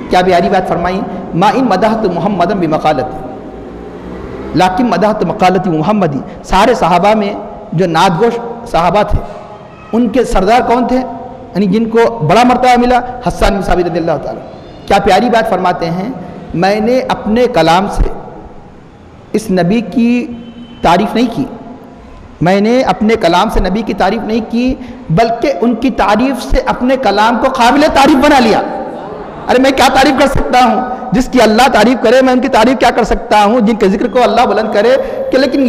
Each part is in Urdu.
کیا پیاری بات فرمائی، ما ان مدحت محمدا بمقالتی لیکن مدحت مقالتی محمدی۔ سارے صحابہ میں جو نعت گوش صحابہ تھے ان کے سردار کون تھے، یعنی جن کو بڑا مرتبہ ملا، حسان بن ثابت رضی اللہ تعالیٰ۔ کیا پیاری بات فرماتے ہیں، میں نے اپنے کلام سے اس نبی کی تعریف نہیں کی، میں نے اپنے کلام سے نبی کی تعریف نہیں کی، بلکہ ان کی تعریف سے اپنے کلام کو قابل تعریف بنا لیا۔ ارے میں کیا تعریف کر سکتا ہوں، جس کی اللہ تعریف کرے میں ان کی تعریف کیا کر سکتا ہوں، جن کے ذکر کو اللہ بلند کرے کہ، لیکن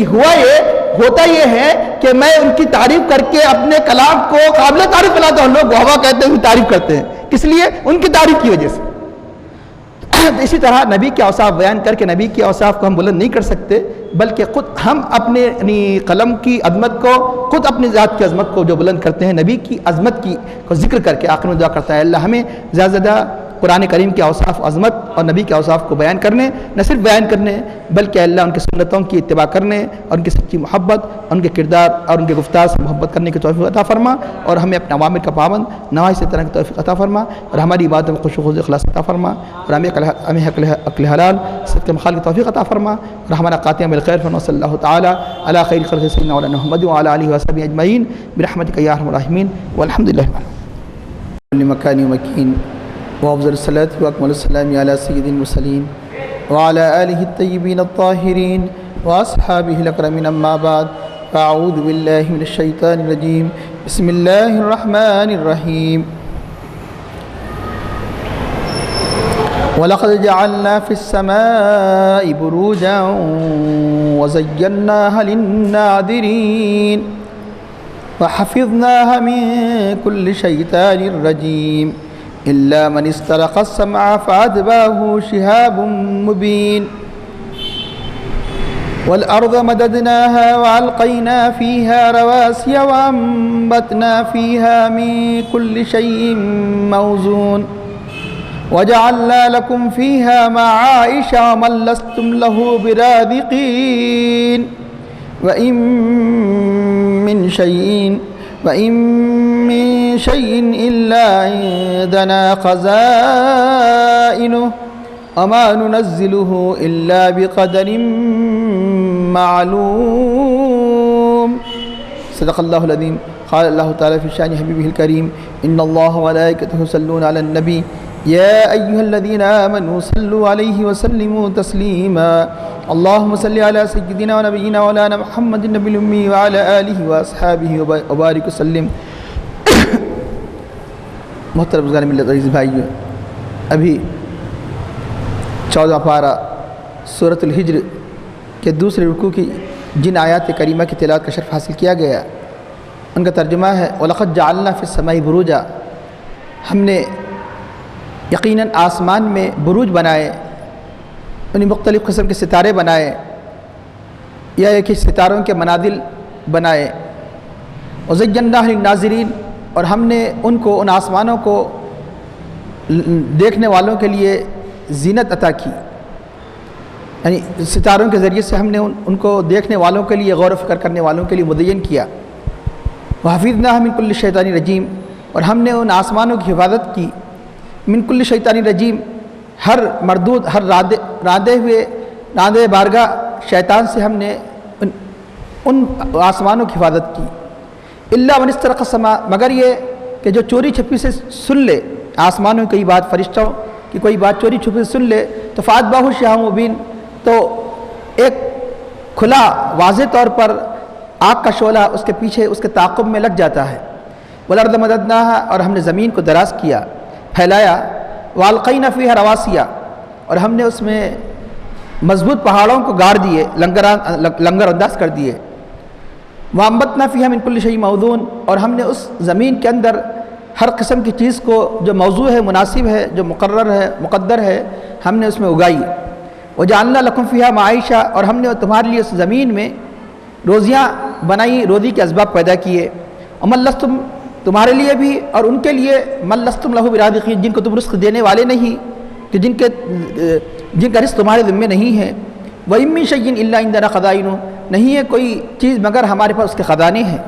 ہوتا یہ ہے کہ میں ان کی تعریف کر کے اپنے کلام کو قابل تعریف بناتا ہوں۔ لوگ واہ کہتے ہیں، تعریف کرتے ہیں، کس لیے؟ ان کی تعریف کی وجہ سے۔ اسی طرح نبی کے اوصاف بیان کر کے نبی کے اوصاف کو ہم بلند نہیں کر سکتے، بلکہ خود ہم اپنے قلم کی عظمت کو، خود اپنی ذات کی عظمت کو جو بلند کرتے ہیں، نبی کی عظمت کو ذکر کر کے آخر میں دعا کرتا ہے اللہ ہمیں زیادہ زیادہ قرآن کریم کے اوصاف عظمت اور نبی کے اوصاف کو بیان کرنے، نہ صرف بیان کرنے بلکہ اللہ ان کی سنتوں کی اتباع کرنے اور ان کی سچی محبت، ان کے کردار اور ان کے گفتار سے محبت کرنے کی توفیق عطا فرما، اور ہمیں اپنے عوامر کا پابند نواہی سے طرح کی توفیق عطا فرما، اور ہماری عبادت میں خشوع و خضوع اخلاص عطا فرما، اور ہمیں عقل حلال صدق مخال کی توفیق عطا فرما، اور ہمارا قاتمہ بالخیر فرما۔ صلی اللہ تعالی علی خیر خلق سیدنا مولانا محمد وعلی آلہ وصحبہ اجمعین برحمتک یا ارحم الراحمین والحمد للہ کل مکان و مکین، وافضل الصلاة واکمل السلام علی سید المرسلین وعلی آلہ الطیبین الطاہرین واصحابہ الاکرمین، اما بعد فاعوذ باللہ من الشیطان الرجیم، بسم اللہ الرحمن الرحیم۔ وَلَقَدْ جَعَلْنَا فِي السَّمَاءِ بُرُوجًا وَزَيَّنَّاهَا لِلنَّاظِرِينَ وَحَفِظْنَاهَا مِن كُلِّ شَيْطَانٍ رَجِيمٍ إِلَّا مَنِ اسْتَرَقَ السَّمْعَ فَأَتْبَعَهُ شِهَابٌ مُّبِينٌ وَالْأَرْضَ مَدَدْنَاهَا وَأَلْقَيْنَا فِيهَا رَوَاسِيَ وَأَنبَتْنَا فِيهَا مِن كُلِّ شَيْءٍ مَّوْزُونٍ وَجَعَلْنَا لَكُمْ فِيهَا مَعَائِشَ وَمَن لَّسْتُمْ لَهُ بِرَازِقِينَ وَإِن مِّن شَيْءٍ إِلَّا عِندَنَا خَزَائِنُهُ وَمَا نُنَزِّلُهُ إِلَّا بِقَدَرٍ معلوم۔ صدق اللہ العظیم۔ قال اللہ تعالیٰ فی شان حبیبہ الکریم، ان اللہ وملائکتہ یصلون علی النبی یا ایہا الذین آمنوا صلوا علیہ وسلموا تسلیما، اللہم صلی علی سیدنا و نبینا مولانا محمد النبی الامی وعلی آلہ واصحابہ وبارک وسلم۔ محترم بزرگان ملت، عزیز بھائیو، ابھی 14 پارہ سورۃ الحجر کے دوسرے رکوع کی جن آیات کریمہ کی تلاوت کا شرف حاصل کیا گیا، ان کا ترجمہ ہے وَلَقَدْ جَعَلْنَا فِي السَّمَاءِ بُرُوجًا، ہم نے یقیناً آسمان میں بروج بنائے، یعنی مختلف قسم کے ستارے بنائے، یا ایک ہی ستاروں کے منازل بنائے، وَزَيَّنَّاهَا لِلنَّاظِرِينَ، اور ہم نے ان کو، ان آسمانوں کو دیکھنے والوں کے لیے زینت عطا کی، یعنی ستاروں کے ذریعے سے ہم نے ان کو دیکھنے والوں کے لیے، غور و فکر کرنے والوں کے لیے مزین کیا۔ وَحَفِظْنَاهَا مِن كُلِّ شَيْطَانٍ رَجِيمٍ، اور ہم نے ان آسمانوں کی حفاظت کی، من کل شیطان رجیم، ہر مردود، ہر راندے بارگاہ شیطان سے ہم نے ان آسمانوں کی حفاظت کی۔ الا من استرق السماء، مگر یہ کہ جو چوری چھپی سے سن لے آسمانوں کی بات، فرشتوں کی کوئی بات چوری چھپی سے سن لے تو فاتبعہ شہاب مبین، تو ایک کھلا واضح طور پر آگ کا شعلہ اس کے پیچھے، اس کے تعاقب میں لگ جاتا ہے۔ والارض مددناہا، اور ہم نے زمین کو دراز کیا، پھیلایا، والقینا فیہا رواسیہ، اور ہم نے اس میں مضبوط پہاڑوں کو گاڑ دیے، لنگر انداز کر دیے۔ وانبتنا فیہا من کل شیء موزون، اور ہم نے اس زمین کے اندر ہر قسم کی چیز کو جو موضوع ہے، مناسب ہے، جو مقرر ہے، مقدر ہے، ہم نے اس میں اگائی۔ وجعلنا لکم فیہا معائشہ، اور ہم نے تمہارے لیے اس زمین میں روزیاں بنائی، روزی کے اسباب پیدا کیے۔ ومن لستم، تمہارے لیے بھی اور ان کے لیے، من لستم لہ برازقین، جن کو تم رزق دینے والے نہیں، کہ جن کا رزق تمہارے ذمے نہیں ہے۔ وَإِن مِّن شَيْءٍ إِلَّا عِندَنَا خَزَائِنُهُ، نہیں ہے کوئی چیز مگر ہمارے پاس اس کے خزانے ہیں۔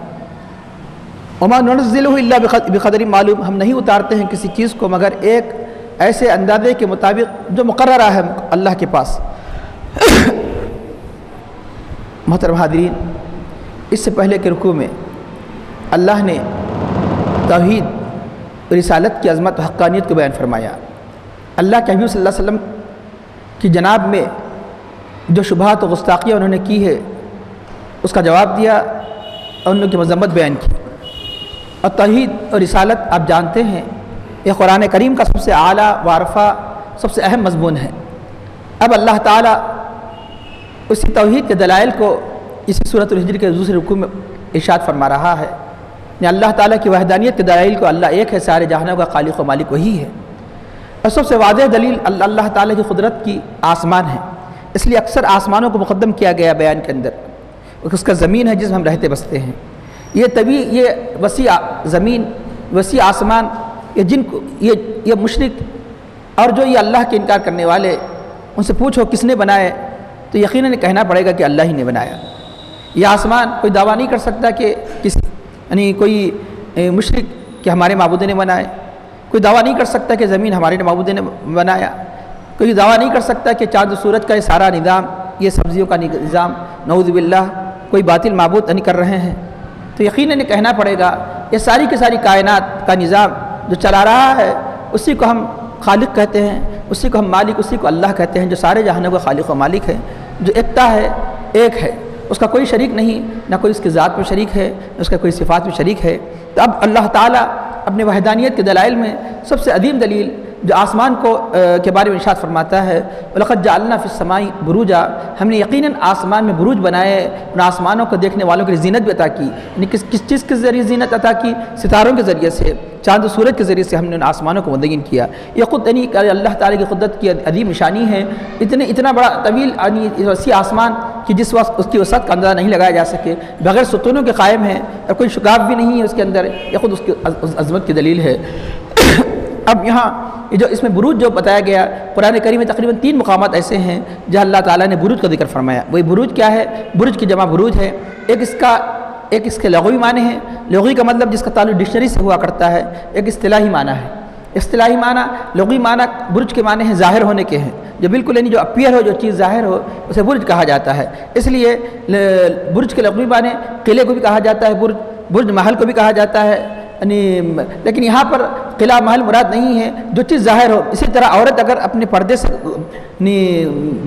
وَمَا نُنَزِّلُهُ إِلَّا بِقَدْرٍ معلوم، ہم نہیں اتارتے ہیں کسی چیز کو مگر ایک ایسے اندازے کے مطابق جو مقررہ ہے اللہ کے پاس۔ محترم حاضرین، اس سے پہلے کے رکوع میں اللہ نے توحید رسالت کی عظمت و حقانیت کو بیان فرمایا۔ اللہ کے حبیب صلی اللہ علیہ وسلم کی جناب میں جو شبہات و گستاخیاں انہوں نے کی ہے اس کا جواب دیا اور ان کی مذمت بیان کی۔ اور توحید اور رسالت آپ جانتے ہیں یہ قرآن کریم کا سب سے اعلیٰ وارفع سب سے اہم مضمون ہے۔ اب اللہ تعالیٰ اسی توحید کے دلائل کو اسی سورۃ الحجر کے دوسرے رکوع میں ارشاد فرما رہا ہے کہ اللہ تعالیٰ کی وحدانیت کے دلائل کو اللہ ایک ہے، سارے جہانوں کا خالق و مالک وہی ہے۔ اور سب سے واضح دلیل اللہ تعالیٰ کی قدرت کی آسمان ہے، اس لیے اکثر آسمانوں کو مقدم کیا گیا بیان کے اندر۔ اس کا زمین ہے جس میں ہم رہتے بستے ہیں، یہ وسیع زمین، وسیع آسمان، یہ جن کو یہ مشرک اور جو یہ اللہ کے انکار کرنے والے، ان سے پوچھو کس نے بنائے تو یقیناً کہنا پڑے گا کہ اللہ ہی نے بنایا۔ یہ آسمان کوئی دعویٰ نہیں کر سکتا کہ یعنی کوئی مشرک کہ ہمارے معبود نے بنائے، کوئی دعویٰ نہیں کر سکتا کہ زمین ہمارے معبود نے بنایا، کوئی دعویٰ نہیں کر سکتا کہ چاند و سورج کا یہ سارا نظام، یہ سبزیوں کا نظام نعوذ باللہ کوئی باطل معبود نہیں کر رہے ہیں۔ تو یقیناً کہنا پڑے گا یہ ساری کی ساری کائنات کا نظام جو چلا رہا ہے اسی کو ہم خالق کہتے ہیں، اسی کو ہم مالک، اسی کو اللہ کہتے ہیں، جو سارے جہانوں کا خالق و مالک ہے، جو ایکتا ہے، ایک ہے، اس کا کوئی شریک نہیں، نہ کوئی اس کی ذات میں شریک ہے، نہ اس کا کوئی صفات میں شریک ہے۔ تو اب اللہ تعالیٰ اپنے وحدانیت کے دلائل میں سب سے عظیم دلیل جو آسمان کے بارے میں ارشاد فرماتا ہے، وَلَقَدْ جَعَلْنَا فِي السَّمَاءِ بُرُوجًا، ہم نے یقیناً آسمان میں بروج بنائے، ان آسمانوں کو دیکھنے والوں کے لیے زینت بھی عطا کی۔ یعنی کس چیز کے ذریعے زینت عطا کی؟ ستاروں کے ذریعے سے، چاند و سورج کے ذریعے سے ہم نے ان آسمانوں کو مدین کیا۔ یہ خود یعنی اللہ تعالیٰ کی قدرت کی عظیم نشانی ہے۔ اتنا بڑا طویل یعنی وسیع آسمان کہ جس وقت اس کی وسعت کا اندازہ نہیں لگایا جا سکے، بغیر ستونوں کے قائم ہے اور کوئی شگاف بھی نہیں ہے اس کے اندر، یہ خود اس کی عظمت کی دلیل ہے۔ اب یہاں جو اس میں بروج جو بتایا گیا قرآن کریم میں تقریباً 3 مقامات ایسے ہیں جہاں اللہ تعالیٰ نے بروج کا ذکر فرمایا۔ وہی بروج کیا ہے؟ برج کی جمع بروج ہے۔ ایک اس کے لغوی معنی ہے، لغوی کا مطلب جس کا تعلق ڈکشنری سے ہوا کرتا ہے، ایک اصطلاحی معنی ہے۔ اصطلاحی معنی، لغوی معنی برج کے معنی ہیں ظاہر ہونے کے ہیں، جو بالکل یعنی جو اپیئر ہو، جو چیز ظاہر ہو اسے برج کہا جاتا ہے۔ اس لیے برج کے لغوی معنی قلعے کو بھی کہا جاتا ہے، برج محل کو بھی کہا جاتا ہے، لیکن یہاں پر قلعہ محل مراد نہیں ہے، جو چیز ظاہر ہو۔ اسی طرح عورت اگر اپنے پردے سے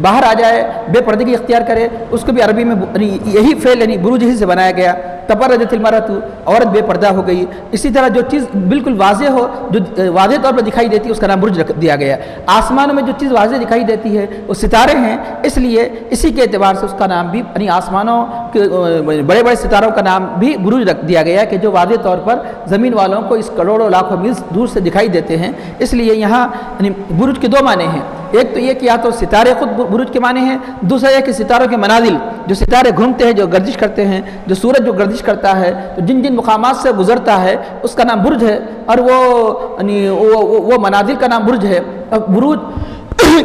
باہر آ جائے، بے پردگی اختیار کرے، اس کو بھی عربی میں یہی فعل یعنی بروج ہی سے بنایا گیا، تبرجت المرأۃ، عورت بے پردہ ہو گئی۔ اسی طرح جو چیز بالکل واضح ہو، جو واضح طور پر دکھائی دیتی ہے، اس کا نام برج رکھ دیا گیا۔ آسمانوں میں جو چیز واضح دکھائی دیتی ہے وہ ستارے ہیں، اس لیے اسی کے اعتبار سے اس کا نام بھی یعنی آسمانوں کے بڑے بڑے ستاروں کا نام بھی بروج رکھ دیا گیا کہ جو واضح طور پر زمین والوں کو اس کروڑوں لاکھوں میل دور سے دکھائی دیتے ہیں۔ اس لیے یہاں یعنی برج کے 2 معنی ہیں، ایک تو یہ کہ یا تو ستارے خود برج کے معنی ہیں، دوسرا یہ کہ ستاروں کے منازل، جو ستارے گھومتے ہیں، جو گردش کرتے ہیں، جو سورج جو گردش کرتا ہے، تو جن جن مقامات سے گزرتا ہے اس کا نام برج ہے، اور وہ منازل کا نام برج ہے۔ بروج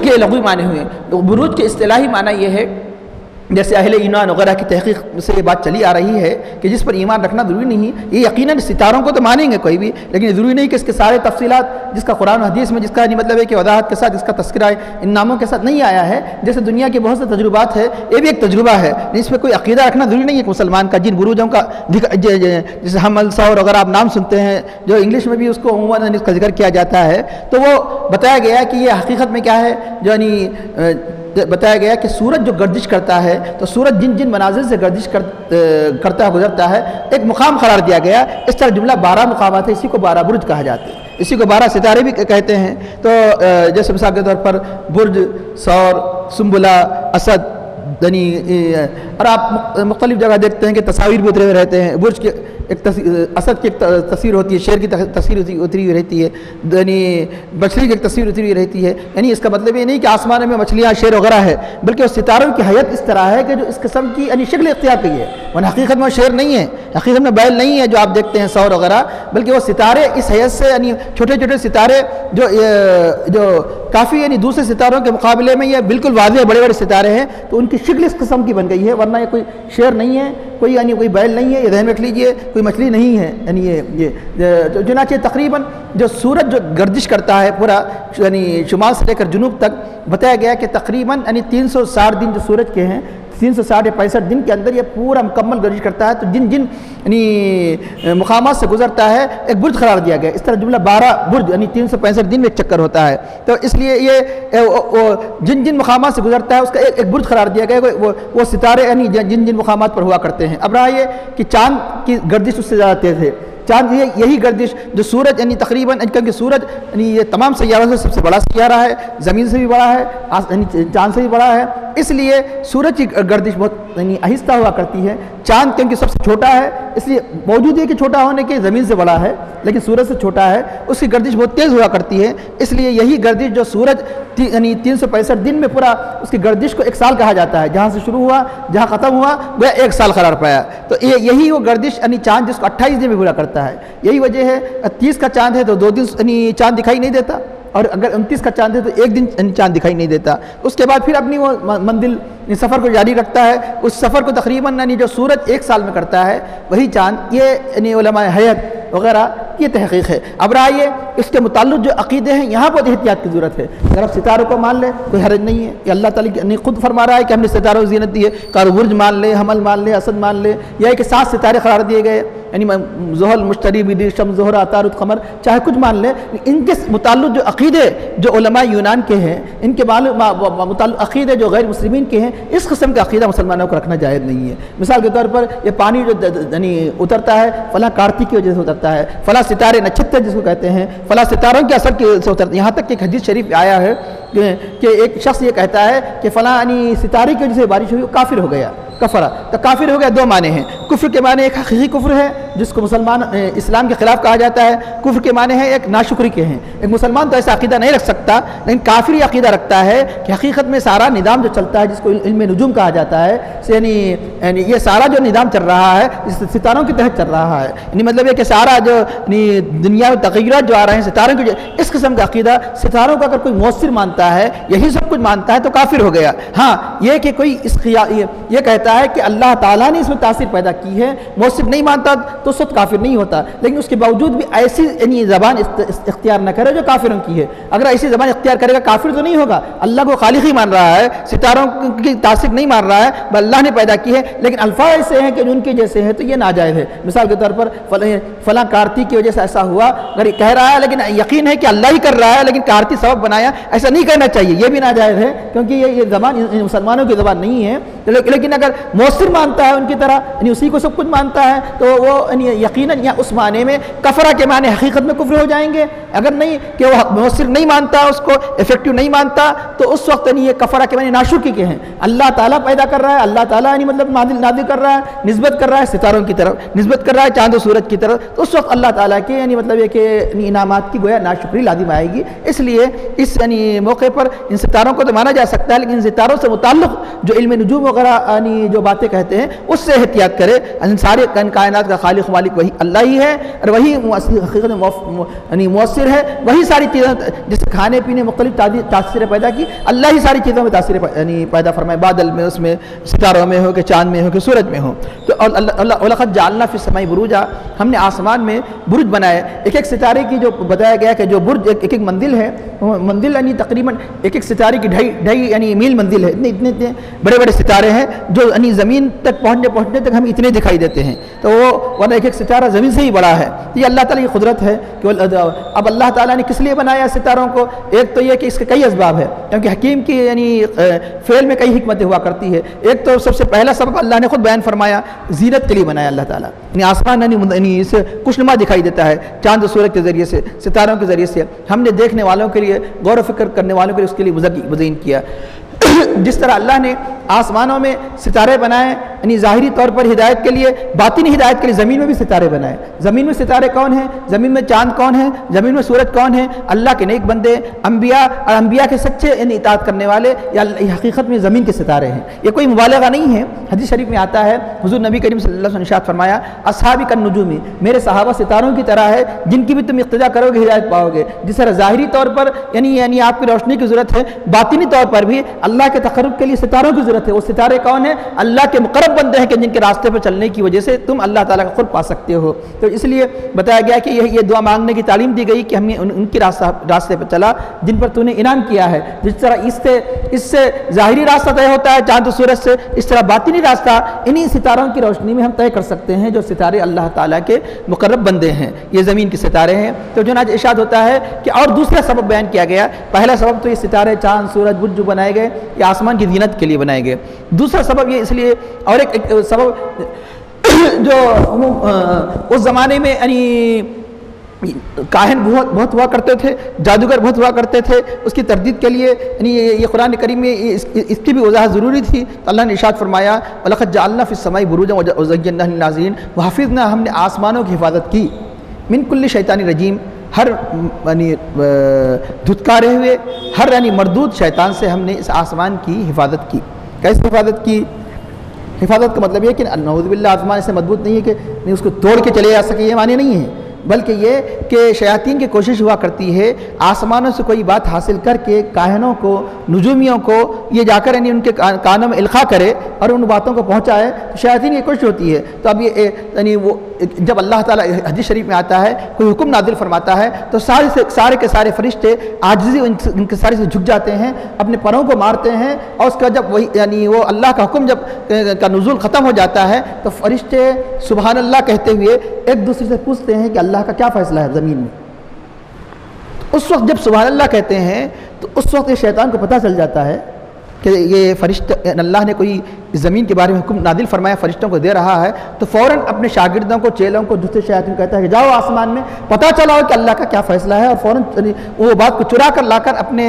کے لغوی معنی ہوئے، بروج کے اصطلاحی معنی یہ ہے، جیسے اہل ایمان وغیرہ کی تحقیق سے یہ بات چلی آ رہی ہے کہ جس پر ایمان رکھنا ضروری نہیں، یہ یقیناً ستاروں کو تو مانیں گے کوئی بھی، لیکن ضروری نہیں کہ اس کے سارے تفصیلات جس کا قرآن و حدیث میں جس کا مطلب ہے کہ وضاحت کے ساتھ اس کا تذکرہ ان ناموں کے ساتھ نہیں آیا ہے، جیسے دنیا کے بہت سے تجربات ہے، یہ بھی ایک تجربہ ہے، اس پہ کوئی عقیدہ رکھنا ضروری نہیں ہے کہ مسلمان کا جن بروجوں کا جیسے حمل ثور اگر آپ نام سنتے ہیں، جو انگلش میں بھی اس کو عموماً اس کا ذکر کیا جاتا ہے، تو وہ بتایا گیا کہ یہ حقیقت میں کیا ہے، جو یعنی بتایا گیا کہ سورج جو گردش کرتا ہے تو سورج جن جن مناظر سے گردش کرتا ہے گزرتا ہے ایک مقام قرار دیا گیا۔ اس طرح جملہ 12 مقامات ہے، اسی کو 12 برج کہا جاتا ہے، اسی کو 12 ستارے بھی کہتے ہیں۔ تو جیسے مثال کے طور پر برج ثور، سنبلہ، اسد، اور آپ مختلف جگہ دیکھتے ہیں کہ تصاویر بھی اترے ہوئے رہتے ہیں، برج کے ایک اسد کی ایک تصویر ہوتی ہے، شیر کی تصویر اتری ہوئی رہتی ہے، یعنی مچھلی کی ایک تصویر اتری ہوئی رہتی ہے۔ یعنی اس کا مطلب یہ نہیں کہ آسمان میں مچھلیاں، شیر وغیرہ ہے، بلکہ اس ستاروں کی حیت اس طرح ہے کہ جو اس قسم کی یعنی شکل اختیار کی ہے، ورنہ حقیقت میں وہ شیر نہیں ہے، حقیقت میں بیل نہیں ہے جو آپ دیکھتے ہیں ثور وغیرہ، بلکہ وہ ستارے اس حیت سے یعنی چھوٹے چھوٹے ستارے جو کافی یعنی دوسرے ستاروں کے مقابلے میں یہ بالکل واضح بڑے بڑے ستارے ہیں، تو ان کی شکل اس قسم کی بن گئی ہے، ورنہ یہ کوئی شیر نہیں ہے، کوئی یعنی کوئی بیل نہیں ہے، یہ ذہن میں رکھ لیجئے، کوئی مچھلی نہیں ہے، یعنی یہ چنانچہ تقریباً جو سورج جو گردش کرتا ہے پورا یعنی شمال سے لے کر جنوب تک، بتایا گیا کہ تقریباً یعنی 360 دن جو سورج کے ہیں، 360 یا 65 دن کے اندر یہ پورا مکمل گردش کرتا ہے، تو جن جن یعنی مقامات سے گزرتا ہے ایک برج قرار دیا گیا، اس طرح جملہ 12 برج یعنی 365 دن میں ایک چکر ہوتا ہے، تو اس لیے یہ جن جن مقامات سے گزرتا ہے اس کا ایک برج قرار دیا گیا، وہ ستارے یعنی جن جن مقامات پر ہوا کرتے ہیں۔ اب رہا یہ کہ چاند کی گردش اس سے زیادہ تیز ہے، چاند یہی گردش جو سورج یعنی تقریباً، کیونکہ سورج یعنی یہ تمام سیاروں سے سب سے بڑا سیارہ ہے، زمین سے بھی بڑا ہے، یعنی چاند سے بھی بڑا ہے، اس لیے سورج کی گردش بہت یعنی آہستہ ہوا کرتی ہے، چاند کیونکہ سب سے چھوٹا ہے، اس لیے موجود ہے کہ چھوٹا ہونے کے زمین سے بڑا ہے لیکن سورج سے چھوٹا ہے، اس کی گردش بہت تیز ہوا کرتی ہے، اس لیے یہی گردش جو سورج یعنی 365 دن میں پورا اس کی گردش کو ایک سال کہا جاتا ہے، جہاں سے شروع ہوا جہاں ختم ہوا وہ ایک سال قرار پایا، تو یہی وہ گردش یعنی چاند جس کو 28 دن میں پورا کرتا ہے، یہی وجہ ہے 30 کا چاند ہے تو 2 دن یعنی چاند دکھائی نہیں دیتا، اور اگر 29 کا چاند ہے تو 1 دن چاند دکھائی نہیں دیتا، اس کے بعد پھر اپنی وہ منزل سفر کو جاری رکھتا ہے، اس سفر کو تقریباً یعنی جو سورج 1 سال میں کرتا ہے وہی چاند، یہ یعنی علماء حیات وغیرہ یہ تحقیق ہے۔ اب رہا یہ اس کے متعلق جو عقیدے ہیں یہاں پر احتیاط کی ضرورت ہے، اگر آپ ستاروں کو مان لیں کوئی حرج نہیں ہے، کہ اللہ تعالیٰ نے خود فرما رہا ہے کہ ہم نے ستاروں کو زینت دی ہے، کارو برج مان لے، حمل مان لے، اسد مان لے، یا کہ 7 ستارے قرار دیے گئے، یعنی زحل، مشتری، بدر، شمس، زہرہ، عطارد، قمر، چاہے کچھ مان لیں، ان کے متعلق جو عقیدے جو علماء یونان کے ہیں، ان کے متعلق عقیدے جو غیر مسلمین کے ہیں، اس قسم کا عقیدہ مسلمانوں کو رکھنا جائز نہیں ہے۔ مثال کے طور پر یہ پانی جو یعنی اترتا ہے فلاں کارتک کی وجہ سے اترتا ہے، فلاں ستارے نچھتر جس کو کہتے ہیں، فلاں ستاروں کے اثر سے اترتے ہیں، یہاں تک کہ ایک حدیث شریف آیا ہے کہ ایک شخص یہ کہتا ہے کہ فلاں یعنی ستارے کی وجہ سے بارش ہوئی، وہ کافر ہو گیا، کفرہ، تو کافر ہو گیا 2 معنی ہیں، کفر کے معنی ایک حقیقی کفر ہے جس کو مسلمان اسلام کے خلاف کہا جاتا ہے، کفر کے معنی ہے ایک ناشکری کے ہیں، ایک مسلمان تو ایسا عقیدہ نہیں رکھ سکتا، لیکن کافر یہ عقیدہ رکھتا ہے کہ حقیقت میں سارا نظام جو چلتا ہے جس کو علم نجوم کہا جاتا ہے، یعنی یہ سارا جو نظام چل رہا ہے اس ستاروں کے تحت چل رہا ہے، یعنی مطلب یہ کہ سارا جو دنیا میں تغیرات جو آ رہے ہیں ستاروں کے، اس قسم کا عقیدہ ستاروں کا اگر کوئی مؤثر مانتا ہے، یہی سب کچھ مانتا ہے تو کافر ہو گیا۔ ہاں یہ کہ کوئی یہ کہتا ہے کہ اللہ تعالیٰ نے اس میں تاثیر پیدا کی ہے، مؤثر نہیں مانتا تو اس وقت کافر نہیں ہوتا، لیکن اس کے باوجود بھی ایسی یعنی زبان اختیار نہ کرے جو کافروں کی ہے، اگر ایسی زبان اختیار کرے گا کافر تو نہیں ہوگا، اللہ کو خالق ہی مان رہا ہے، ستاروں کی تاثیر نہیں مان رہا ہے، اللہ نے پیدا کی ہے، لیکن الفاظ ایسے ہیں کہ جو ان کے جیسے ہیں تو یہ ناجائز ہے۔ مثال کے طور پر فلاں کارتی کی وجہ سے ایسا ہوا، اگر کہہ رہا ہے لیکن یقین ہے کہ اللہ ہی کر رہا ہے لیکن کارتی سبب بنایا، ایسا نہیں کہنا چاہیے، یہ بھی ناجائز ہے، کیونکہ یہ زبان مسلمانوں کی زبان نہیں ہے، لیکن اگر مؤثر مانتا ہے ان کی طرح یعنی اسی کو سب کچھ مانتا ہے تو وہ یقیناً یا اس معنی میں کفرہ کے معنی حقیقت میں کفر ہو جائیں گے، اگر نہیں کہ وہ مؤثر نہیں مانتا، اس کو افیکٹو نہیں مانتا تو اس وقت یہ کفرہ کے معنی ناشکری کے ہیں، اللہ تعالیٰ پیدا کر رہا ہے، اللہ تعالیٰ یعنی مطلب نازل کر رہا ہے، نسبت کر رہا ہے ستاروں کی طرف، نسبت کر رہا ہے چاند و سورج کی طرف، تو اس وقت اللہ تعالیٰ کے یعنی مطلب یہ کہ انعامات کی گویا ناشکری لازم آئے گی، اس لیے اس یعنی موقع پر ان ستاروں کو تو مانا جا سکتا ہے، لیکن ان ستاروں سے متعلق جو علم نجوم وغیرہ یعنی جو باتیں کہتے ہیں اس سے احتیاط کرے، سارے کائنات کا خالق مالک وہی اللہ ہی ہے، اور وہی حقیقت یعنی مؤثر ہے، وہی ساری چیزیں جیسے کھانے پینے مختلف تاثیریں پیدا کی، اللہ ہی ساری چیزوں میں تاثیر یعنی پیدا فرمائے، بادل میں، اس میں ستاروں میں ہو کہ چاند میں ہو کہ سورج میں ہو، تو وَلَقَدْ جَعَلْنَا فِي السَّمَاءِ بُرُوجًا، ہم نے آسمان میں برج بنائے، ایک ستارے کی جو بتایا گیا کہ جو برج ایک منزل ہے، منزل یعنی تقریباً ایک ستارے کی 2.5 یعنی میل منزل ہے، اتنے بڑے بڑے ستارے ہیں جو یعنی زمین تک پہنچنے تک ہمیں اتنے دکھائی دیتے ہیں، تو وہ ورنہ ایک ستارہ زمین سے ہی بڑا ہے، یہ اللہ تعالیٰ کی قدرت ہے کہ اب اللہ تعالیٰ نے کس لیے بنایا ستاروں کو، ایک تو یہ کہ اس کے کئی اسباب ہے، کیونکہ حکیم کی یعنی فعل میں کئی حکمتیں ہوا کرتی ہے، ایک تو سب سے پہلا سبب اللہ نے خود بیان فرمایا، زینت کے لیے بنایا اللہ تعالیٰ، یعنی آسمان یعنی اس خوشنما دکھائی دیتا ہے چاند و سورج کے ذریعے سے، ستاروں کے ذریعے سے، ہم نے دیکھنے والوں کے لیے، غور و فکر کرنے والوں کے لیے اس کے لیے مزین کیا، جس طرح اللہ نے آسمانوں میں ستارے بنائے یعنی ظاہری طور پر ہدایت کے لیے، باطنی ہدایت کے لیے زمین میں بھی ستارے بنائے، زمین میں ستارے کون ہیں، زمین میں چاند کون ہیں، زمین میں سورج کون ہیں، اللہ کے نیک بندے، انبیاء، اور انبیاء کے سچے یعنی اطاعت کرنے والے، یا حقیقت میں زمین کے ستارے ہیں، یہ کوئی مبالغہ نہیں ہے، حدیث شریف میں آتا ہے حضور نبی کریم صلی اللہ علیہ وسلم نے ارشاد فرمایا، اصحابی کالنجوم، میرے صحابہ ستاروں کی طرح ہے جن کی بھی تم اقتدا کرو گے ہدایت پاؤ گے، جس طرح ظاہری طور پر یعنی آپ کی روشنی کی ضرورت ہے، باطنی طور پر بھی اللہ کے تقرب کے لیے ستاروں کی ضرورت ہے، وہ ستارے کون ہیں، اللہ کے مقرب مقرب بندے ہیں کہ جن کے راستے پر چلنے کی وجہ سے تم اللہ تعالیٰ کا قرب پا سکتے ہو۔ تو اس لیے بتایا گیا کہ یہ دعا مانگنے کی تعلیم دی گئی کہ ہم نے ان کی راستے پر چلا جن پر تو نے انعام کیا ہے۔ جس طرح اس سے ظاہری راستہ طے ہوتا ہے چاند و سورج سے، اس طرح باطنی راستہ انہی ستاروں کی روشنی میں ہم طے کر سکتے ہیں، جو ستارے اللہ تعالیٰ کے مقرب بندے ہیں، یہ زمین کے ستارے ہیں۔ تو چنانچہ ارشاد ہوتا ہے کہ اور دوسرا سبب بیان کیا گیا، پہلا سبب تو یہ ستارے چاند سورج برج جو بنائے گئے یہ آسمان کی زینت کے لیے بنائے گئے، دوسرا سبب یہ اس لیے، اور ایک سبب جو اس زمانے میں یعنی کاہن بہت ہوا کرتے تھے، جادوگر بہت ہوا کرتے تھے، اس کی تردید کے لیے یعنی یہ قرآن کریم میں اس کی بھی وضاحت ضروری تھی۔ تو اللہ نے ارشاد فرمایا وَلَقَدْ جَعَلْنَا فِي السَّمَاءِ بُرُوجًا وَزَيَّنَّاهَا لِلنَّاظِرِينَ وَحَفِظْنَا، ہم نے آسمانوں کی حفاظت کی، من کل شیطان رجیم، ہر یعنی دھتکارے ہوئے ہر یعنی مردود شیطان سے ہم نے اس آسمان کی حفاظت کی۔ کیسے حفاظت کی؟ حفاظت کا مطلب یہ کہ نعوذ باللہ آسمان سے مضبوط نہیں ہے کہ نہیں اس کو توڑ کے چلے جا سکے، یہ معنی نہیں ہے، بلکہ یہ کہ شیاطین کی کوشش ہوا کرتی ہے آسمانوں سے کوئی بات حاصل کر کے کاہنوں کو، نجومیوں کو یہ جا کر یعنی ان کے کانوں میں القاء کرے اور ان باتوں کو پہنچائے، تو شیاطین کی کوشش ہوتی ہے۔ تو اب یہ یعنی وہ جب اللہ تعالیٰ حدیث شریف میں آتا ہے کوئی حکم نازل فرماتا ہے تو سارے کے سارے فرشتے عاجزی ان کے سارے سے جھک جاتے ہیں، اپنے پروں کو مارتے ہیں، اور اس کا جب وہی یعنی وہ اللہ کا حکم جب کا نزول ختم ہو جاتا ہے تو فرشتے سبحان اللہ کہتے ہوئے ایک دوسرے سے پوچھتے ہیں کہ اللہ کا کیا فیصلہ ہے زمین میں۔ اس وقت جب سبحان اللہ کہتے ہیں تو اس وقت یہ شیطان کو پتہ چل جاتا ہے کہ یہ فرشتہ اللہ نے کوئی زمین کے بارے میں حکم نازل فرمایا، فرشتوں کو دے رہا ہے، تو فوراً اپنے شاگردوں کو، چیلوں کو، دوسرے شیاطین کہتا ہے کہ جاؤ آسمان میں پتہ چلاؤ کہ اللہ کا کیا فیصلہ ہے، اور فوراً وہ بات کو چرا کر لا کر اپنے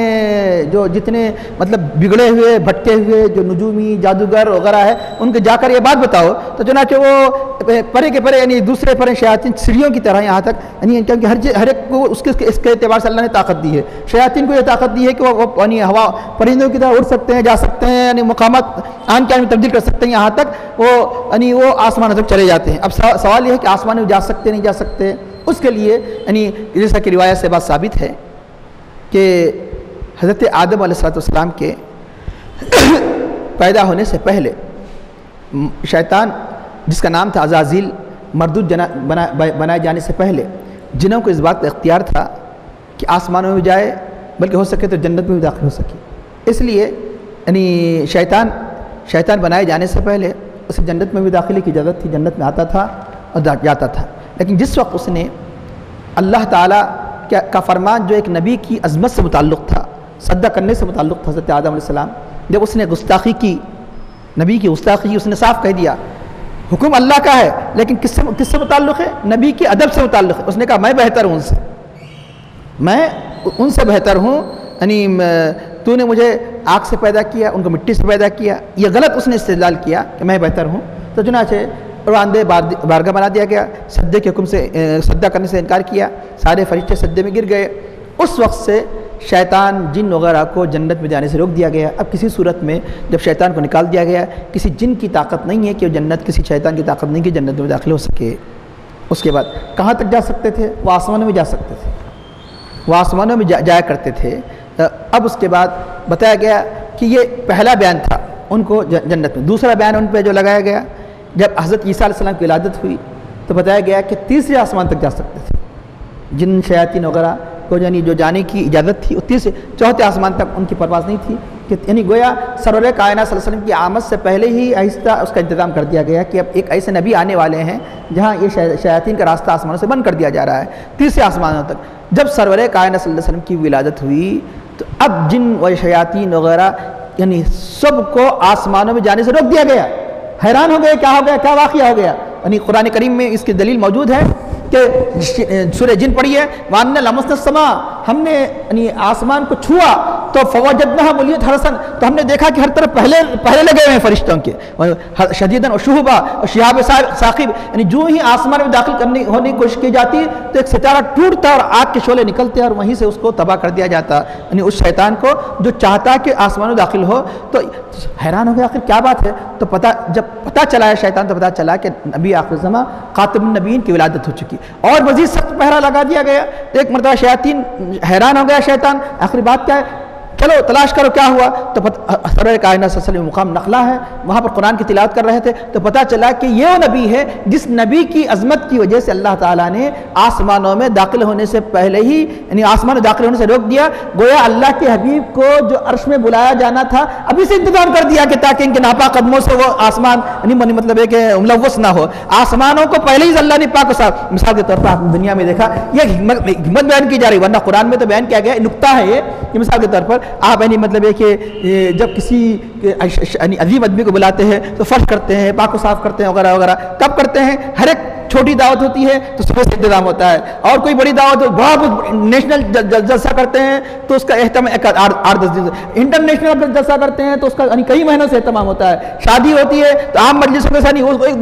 جو جتنے مطلب بگڑے ہوئے بھٹکے ہوئے جو نجومی جادوگر وغیرہ ہے ان کو جا کر یہ بات بتاؤ۔ تو چنانچہ وہ پرے کے پرے یعنی دوسرے پرے شیاطین سیڑھیوں کی طرح یہاں تک یعنی کیونکہ ہر ایک کو اس کے اعتبار سے اللہ نے طاقت دی ہے، شیاطین کو یہ طاقت دی ہے کہ وہ یعنی ہوا پرندوں کی طرح اڑ سکتے ہیں، جا سکتے ہیں، یعنی مقامات آن کے میں تبدیل کر سکتے ہیں، یہاں تک وہ آسمان تک چلے جاتے ہیں۔ اب سوال یہ ہے کہ آسمان میں جا سکتے نہیں جا سکتے، اس کے لیے یعنی جیسا کہ روایت سے بات ثابت ہے کہ حضرت آدم علیہ السلام کے پیدا ہونے سے پہلے شیطان جس کا نام تھا عزازیل، مردود بنائے جانے سے پہلے جنوں کو اس بات کا اختیار تھا کہ آسمانوں میں جائے، بلکہ ہو سکے تو جنت میں بھی داخل ہو سکے، اس لیے یعنی شیطان بنائے جانے سے پہلے اسے جنت میں بھی داخلے کی اجازت تھی، جنت میں آتا تھا اور جاتا تھا۔ لیکن جس وقت اس نے اللہ تعالیٰ کا فرمان جو ایک نبی کی عظمت سے متعلق تھا، سجدہ کرنے سے متعلق تھا، حضرت آدم علیہ السلام، جب اس نے گستاخی کی، نبی کی گستاخی کی، اس نے صاف کہہ دیا حکم اللہ کا ہے لیکن کس سے متعلق ہے؟ نبی کے ادب سے متعلق ہے۔ اس نے کہا میں بہتر ہوں میں ان سے بہتر ہوں، یعنی تو نے مجھے آگ سے پیدا کیا، ان کو مٹی سے پیدا کیا، یہ غلط اس نے استدلال کیا کہ میں بہتر ہوں۔ تو چنانچہ راندے بارگاہ بنا دیا گیا، سجدے کے حکم سے سجدہ کرنے سے انکار کیا، سارے فرشتے سجدے میں گر گئے۔ اس وقت سے شیطان جن وغیرہ کو جنت میں جانے سے روک دیا گیا۔ اب کسی صورت میں جب شیطان کو نکال دیا گیا، کسی جن کی طاقت نہیں ہے کہ وہ جنت، کسی شیطان کی طاقت نہیں کہ جنت میں داخل ہو سکے۔ اس کے بعد کہاں تک جا سکتے تھے؟ وہ آسمانوں میں جا سکتے تھے، وہ آسمانوں میں جایا کرتے تھے۔ اب اس کے بعد بتایا گیا کہ یہ پہلا بیان تھا ان کو جنت میں۔ دوسرا بیان ان پہ جو لگایا گیا جب حضرت عیسیٰ علیہ السلام کی ولادت ہوئی تو بتایا گیا کہ تیسرے آسمان تک جا سکتے تھے، جن شیاطین وغیرہ کو یعنی جو جانے کی اجازت تھی، وہ چوتھے آسمان تک ان کی پرواز نہیں تھی، کہ یعنی گویا سرور کائنات صلی اللہ علیہ وسلم کی آمد سے پہلے ہی آہستہ اس کا انتظام کر دیا گیا کہ اب ایک ایسے نبی آنے والے ہیں جہاں یہ شیاطین کا راستہ آسمانوں سے بند کر دیا جا رہا ہے تیسرے آسمانوں تک۔ جب سرور کائنات صلی اللہ علیہ وسلم کی ولادت ہوئی تو اب جن و شیاطین وغیرہ یعنی سب کو آسمانوں میں جانے سے روک دیا گیا۔ حیران ہو گئے کیا ہو گیا، کیا واقعہ ہو گیا؟ یعنی قرآن کریم میں اس کی دلیل موجود ہے کہ سورہ جن پڑھی ہے، وَأَنَّا لَمَسْنَا السَّمَاءَ، ہم نے یعنی آسمان کو چھوا تو فَوَجَدْنَاهَا مُلِيَتْ حَرَسًا، تو ہم نے دیکھا کہ ہر طرف پہلے لگے ہوئے ہیں فرشتوں کے، شدیداً وشہبا اور شہاب ثاقب، یعنی جو ہی آسمان میں داخل ہونے کی کوشش کی جاتی تو ایک ستارہ ٹوٹتا اور آگ کے شعلے نکلتے اور وہیں سے اس کو تباہ کر دیا جاتا، یعنی اس شیطان کو جو چاہتا کہ آسمان میں داخل ہو۔ تو حیران ہو گیا آخر کیا بات ہے؟ تو جب پتہ چلا ہے شیطان تو پتہ چلا کہ نبی آخر زمان خاتم النبیین کی ولادت ہو چکی، اور مزید سخت پہرا لگا دیا گیا۔ ایک مرتبہ شیاطین حیران ہو گیا، شیطان آخری بات کیا ہے چلو تلاش کرو کیا ہوا، تو سرور کائنات صلی اللہ علیہ وسلم مقام نخلا ہے، وہاں پر قرآن کی تلاوت کر رہے تھے، تو پتہ چلا کہ یہ وہ نبی ہے جس نبی کی عظمت کی وجہ سے اللہ تعالیٰ نے آسمانوں میں داخل ہونے سے پہلے ہی، یعنی آسمان میں داخل ہونے سے روک دیا، گویا اللہ کے حبیب کو جو عرش میں بلایا جانا تھا ابھی سے انتظام کر دیا کہ تاکہ ان کے ناپاک قدموں سے وہ آسمان، یعنی مطلب ہے کہ ملوث نہ ہو، آسمانوں کو پہلے ہی اللہ نے پاک و صاف، مثال کے طور پر آپ دنیا میں دیکھا یہ حکمت بیان کی جا رہی، ورنہ قرآن میں تو بیان کیا گیا نکتہ ہے یہ، کہ مثال کے طور پر آپ یعنی مطلب ہے کہ جب کسی عظیم آدمی کو بلاتے ہیں تو فرش کرتے ہیں، پاک و صاف کرتے ہیں وغیرہ وغیرہ، کب کرتے ہیں؟ ہر ایک چھوٹی دعوت ہوتی ہے تو صبح سے انتظام ہوتا ہے، اور کوئی بڑی دعوت بہت نیشنل جلسہ کرتے ہیں تو اس کا اہتمام 8-10 دن، انٹرنیشنل جلسہ کرتے ہیں تو اس کا یعنی کئی مہینوں سے اہتمام ہوتا ہے، شادی ہوتی ہے تو عام مجلسوں کے ساتھ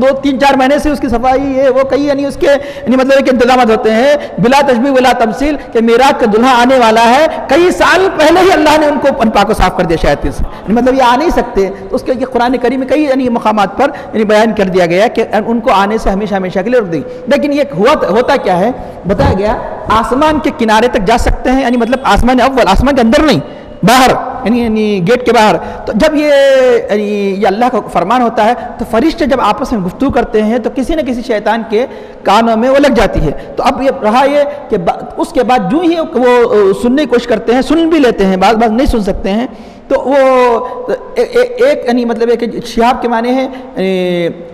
2-3-4 مہینے سے اس کی صفائی ہے وہ کئی یعنی اس کے یعنی مطلب کہ انتظامات ہوتے ہیں، بلا تشبیہ بلا تمثیل، کہ معراج کا دلہا آنے والا ہے، کئی سال پہلے ہی اللہ نے ان کو پاک و صاف کر دیا شیاطین سے، یعنی مطلب یہ آ نہیں سکتے، تو اس کے قرآن کریم میں کئی یعنی مقامات پر یعنی بیان کر دیا گیا کہ ان کو آنے سے ہمیشہ ہمیشہ کے لیے رک دیں، لیکن یہ ہوتا کیا ہے بتایا گیا، آسمان کے کنارے تک جا سکتے ہیں، یعنی مطلب آسمان اول، آسمان کے اندر نہیں، باہر یعنی گیٹ کے باہر، تو جب یہ اللہ کا فرمان ہوتا ہے تو فرشتے جب آپس میں گفتگو کرتے ہیں تو کسی نہ کسی شیطان کے کانوں میں وہ لگ جاتی ہے، تو اب یہ رہا یہ کہ اس کے بعد جو ہی وہ سننے کی کوشش کرتے ہیں، سن بھی لیتے ہیں، بعض نہیں سن سکتے ہیں، تو وہ ایک یعنی مطلب ہے کہ شہاب کے معنی ہے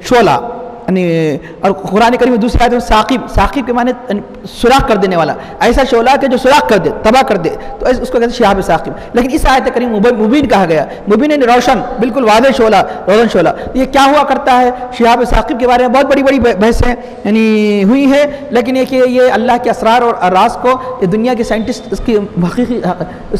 شعلہ، یعنی اور قرآن کریم میں دوسری آیت میں ثاقب کے معنی سوراخ کر دینے والا، ایسا شعلہ کہ جو سوراخ کر دے، تباہ کر دے، تو اس کو کہتے ہیں شہاب ثاقب، لیکن اس آیت کریم مبین کہا گیا، مبین یعنی روشن، بالکل واضح شعلہ، روشن شعلہ، یہ کیا ہوا کرتا ہے؟ شہاب ثاقب کے بارے میں بہت بڑی بحثیں یعنی ہوئی ہیں، لیکن یہ اللہ کے اسرار اور راز کو یہ دنیا کے سائنٹسٹ اس کی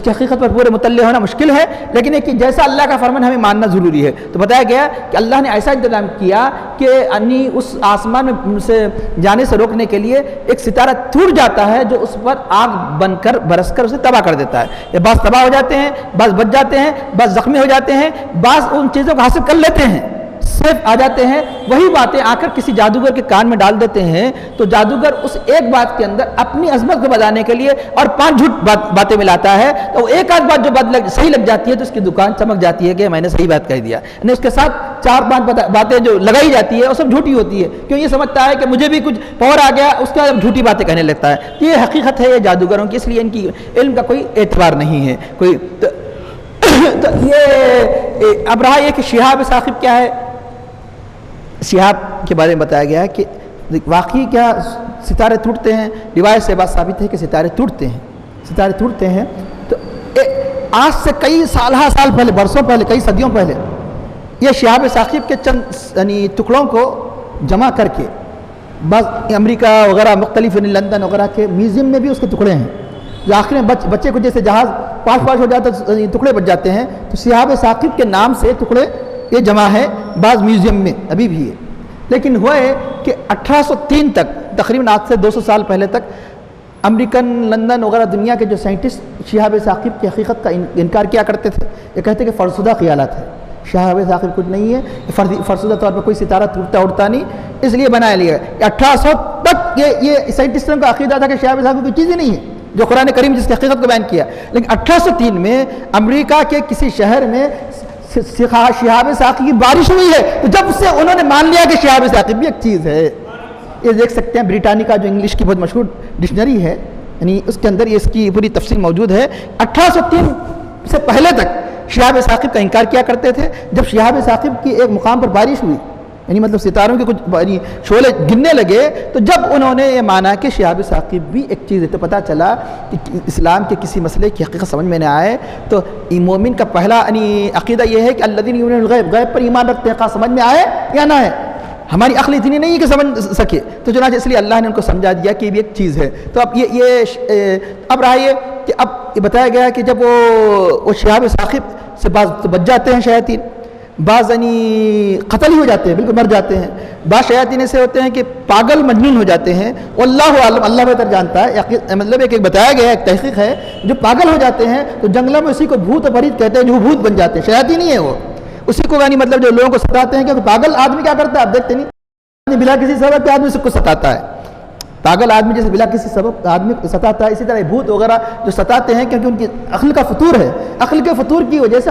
حقیقت پر پورے مطلع ہونا مشکل ہے، لیکن کہ جیسا اللہ کا فرمان ہمیں ماننا ضروری ہے، تو بتایا گیا کہ اللہ نے ایسا انتظام کیا کہ اس آسمان میں سے جانے سے روکنے کے لیے ایک ستارہ ٹوٹ جاتا ہے جو اس پر آگ بن کر برس کر اسے تباہ کر دیتا ہے، یہ بعض تباہ ہو جاتے ہیں، بعض بچ جاتے ہیں، بعض زخمی ہو جاتے ہیں، بعض ان چیزوں کو حاصل کر لیتے ہیں، صرف آ جاتے ہیں، وہی باتیں آ کر کسی جادوگر کے کان میں ڈال دیتے ہیں، تو جادوگر اس ایک بات کے اندر اپنی عظمت کو بتانے کے لیے اور 5 جھوٹ باتیں ملاتا ہے، تو ایک آدھ بات جو صحیح لگ جاتی ہے تو اس کی دکان چمک جاتی ہے کہ میں نے صحیح بات کہہ دیا، یعنی اس کے ساتھ 4-5 باتیں جو لگائی جاتی ہے وہ سب جھوٹی ہوتی ہے، کیوں یہ سمجھتا ہے کہ مجھے بھی کچھ پاور آ گیا، اس کے بعد جھوٹی باتیں کہنے لگتا ہے، یہ حقیقت ہے یہ جادوگروں کی، اس لیے ان کی علم کا کوئی اعتبار نہیں ہے کوئی، تو یہ اب رہا یہ کہ شہاب ثاقب کیا ہے؟ شہاب کے بارے میں بتایا گیا ہے کہ واقعی کیا ستارے ٹوٹتے ہیں، روایت سے بات ثابت ہے کہ ستارے ٹوٹتے ہیں، تو آج سے کئی سال پہلے، برسوں پہلے، کئی صدیوں پہلے یہ شہاب ثاقب کے چند یعنی ٹکڑوں کو جمع کر کے بعض امریکہ وغیرہ مختلف یعنی لندن وغیرہ کے میوزیم میں بھی اس کے ٹکڑے ہیں، جو آخر میں بچے کو جیسے جہاز پاش ہو جاتا ہے ٹکڑے بچ جاتے ہیں، تو شہاب ثاقب کے نام سے ٹکڑے یہ جمع ہے بعض میوزیم میں ابھی بھی ہے، لیکن ہوا ہے کہ 1803 تک تقریباً آج سے 200 سال پہلے تک امریکن، لندن وغیرہ دنیا کے جو سائنٹسٹ شہاب ثاقب کی حقیقت کا انکار کیا کرتے تھے، یہ کہتے کہ فرسودہ خیالات ہے، شہاب ثاقب کچھ نہیں ہے، فرسودہ طور پر کوئی ستارہ ٹوٹتا اڑتا نہیں، اس لیے بنایا لیا ہے۔ 1800 تک یہ سائنٹسٹوں کا عقیدہ تھا کہ شہاب ثاقب کوئی چیز ہی نہیں ہے، جو قرآن کریم جس کی حقیقت کو بیان کیا، لیکن 1803 میں امریکہ کے کسی شہر میں شہاب ثاقب کی بارش ہوئی ہے، تو جب سے انہوں نے مان لیا کہ شہاب ثاقب بھی ایک چیز ہے۔ یہ دیکھ سکتے ہیں بریٹانیکا جو انگلش کی بہت مشہور ڈکشنری ہے، یعنی اس کے اندر یہ اس کی پوری تفصیل موجود ہے۔ 1803 سے پہلے تک شہاب ثاقب کا انکار کیا کرتے تھے، جب شہاب ثاقب کی ایک مقام پر بارش ہوئی، یعنی مطلب ستاروں کے کچھ شعلے گرنے لگے، تو جب انہوں نے یہ مانا کہ شہاب ثاقب بھی ایک چیز ہے، تو پتہ چلا کہ اسلام کے کسی مسئلے کی حقیقت سمجھ میں نہ آئے، تو مومن کا پہلا یعنی عقیدہ یہ ہے کہ الذین یؤمنون بالغیب، غیب پر ایمان رکھتے ہیں، سمجھ میں آئے یا نہ آئے، ہماری عقل اتنی نہیں ہے کہ سمجھ سکے، تو چنانچہ اس لیے اللہ نے ان کو سمجھا دیا کہ یہ بھی ایک چیز ہے۔ تو اب اب رہا یہ کہ اب یہ بتایا گیا کہ جب وہ شہاب ثاقب سے بعض بچ جاتے ہیں شیاطین، بعض یعنی قتل ہی ہو جاتے ہیں، بالکل مر جاتے ہیں، بعض شیاطین ایسے ہوتے ہیں کہ پاگل مجنون ہو جاتے ہیں، واللہ عالم، اللہ بہتر جانتا ہے، مطلب ایک بتایا گیا ایک تحقیق ہے، جو پاگل ہو جاتے ہیں تو جنگلوں میں اسی کو بھوت پریت کہتے ہیں، جو بھوت بن جاتے ہیں، شیاطین نہیں ہے وہ، اسی کو یعنی مطلب جو لوگوں کو ستاتے ہیں، کہ پاگل آدمی کیا کرتا ہے آپ دیکھتے نہیں، بلا کسی سبب کے آدمی سب کو ستاتا ہے، پاگل آدمی جیسے بلا کسی سبب آدمی کو ستاتا ہے، اسی طرح بھوت وغیرہ جو ستاتے ہیں کیونکہ ان کی عقل کا فطور ہے، عقل کے فطور کی وجہ سے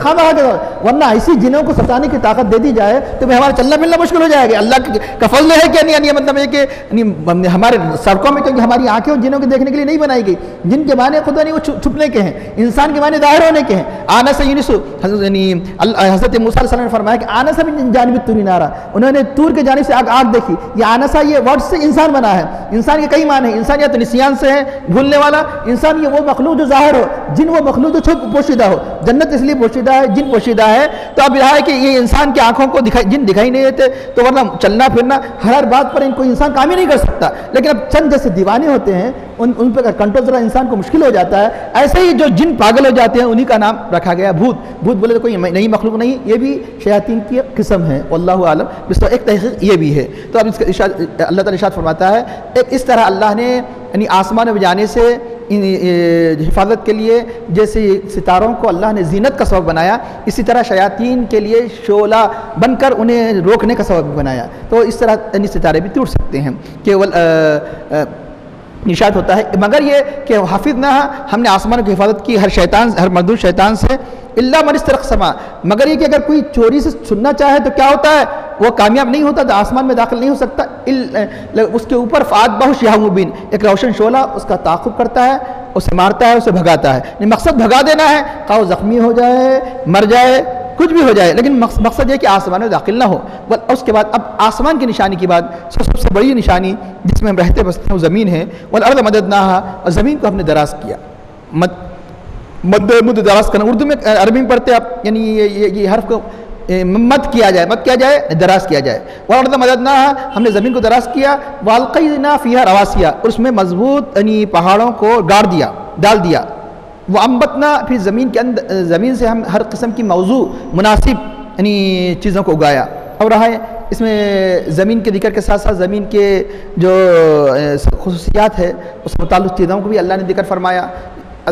ورنہ ایسی جنوں کو ستانے کی طاقت دے دی جائے تو ہمارا چلنا پھرنا مشکل ہو جائے گا۔ اللہ کا فضل ہے کہ نہیں، مطلب ہے کہ ہمارے سڑکوں میں، کیونکہ ہماری آنکھیں جنوں کو دیکھنے کے لیے نہیں بنائی گئی، جن کے معنی خدا نہیں وہ چھپنے کے ہیں، انسان کے معنی ظاہر ہونے کے ہیں۔ آنس یونس حضرت موسیٰ علیہ السلام نے فرمایا کہ آنس من جانب الطور نارا، انہوں نے طور کے جانب سے آگ دیکھی۔ یہ آنسا یہ ورڈ سے انسان بنا ہے، انسان کے کئی معنی ہیں، انسان یا تو نسیان سے ہے، بھولنے والا انسان، یہ وہ مخلوق جو ظاہر ہو، جن وہ مخلوق جو چھپ پوشیدہ ہو۔ جنت اس لیے پوشیدہ ہے، جن پوشیدہ ہے، تو اب یہ ہے کہ یہ انسان کی آنکھوں کو جن دکھائی نہیں دیتے، تو ورنہ چلنا پھرنا ہر بات پر ان کو انسان کام ہی نہیں کر سکتا۔ لیکن اب چند جیسے دیوانے ہوتے ہیں ان پہ کنٹرول ذرا انسان کو مشکل ہو جاتا ہے۔ ایسے ہی جو جن پاگل ہو جاتے ہیں انہی کا نام رکھا گیا بھوت۔ بھوت بولے تو کوئی نئی مخلوق نہیں، یہ بھی شیاطین کی قسم ہے، واللہ عالم۔ اس کا ایک تحقیق یہ بھی ہے۔ تو اب اس کا ارشاد اللہ تعالی ارشاد فرماتا ہے، ایک اس طرح اللہ نے یعنی آسمان میں جانے سے حفاظت کے لیے جیسے ستاروں کو اللہ نے زینت کا سبب بنایا، اسی طرح شیاطین کے لیے شعلہ بن کر انہیں روکنے کا سبب بنایا۔ تو اس طرح یعنی ستارے بھی ٹوٹ سکتے ہیں۔ کیول ارشاد ہوتا ہے مگر یہ کہ حافظ نہ ہم نے آسمان کی حفاظت کی ہر مردود شیطان سے، اللہ من استرق سما، مگر یہ کہ اگر کوئی چوری سے سننا چاہے تو کیا ہوتا ہے، وہ کامیاب نہیں ہوتا، تو آسمان میں داخل نہیں ہو سکتا۔ اس کے اوپر فاتبہ شہاب مبین، ایک روشن شعلہ اس کا تعاقب کرتا ہے، اسے مارتا ہے، اسے بھگاتا ہے۔ مقصد بھگا دینا ہے، خواہ وہ زخمی ہو جائے، مر جائے، کچھ بھی ہو جائے، لیکن مقصد یہ کہ آسمان میں داخل نہ ہو۔ اس کے بعد اب آسمان کی نشانی کی بعد سب سے بڑی نشانی جس میں ہم رہتے بستے ہیں وہ زمین ہے۔ والارض مددناہا، اور زمین کو ہم نے دراز کیا۔ مد دراز کرنا، اردو میں عربی میں پڑھتے آپ، یعنی یہ حرف کو مد کیا جائے دراز کیا جائے۔ والارض مددناہا، ہم نے زمین کو دراز کیا۔ والقینا فیہا رواسیا، اور اس میں مضبوط یعنی پہاڑوں کو ڈال دیا۔ وانبتنا، پھر زمین کے اندر زمین سے ہم ہر قسم کی موضوع مناسب یعنی چیزوں کو اگایا۔ اور رہا ہے اس میں زمین کے ذکر کے ساتھ ساتھ زمین کے جو خصوصیات ہے اس متعلق چیزوں کو بھی اللہ نے ذکر فرمایا،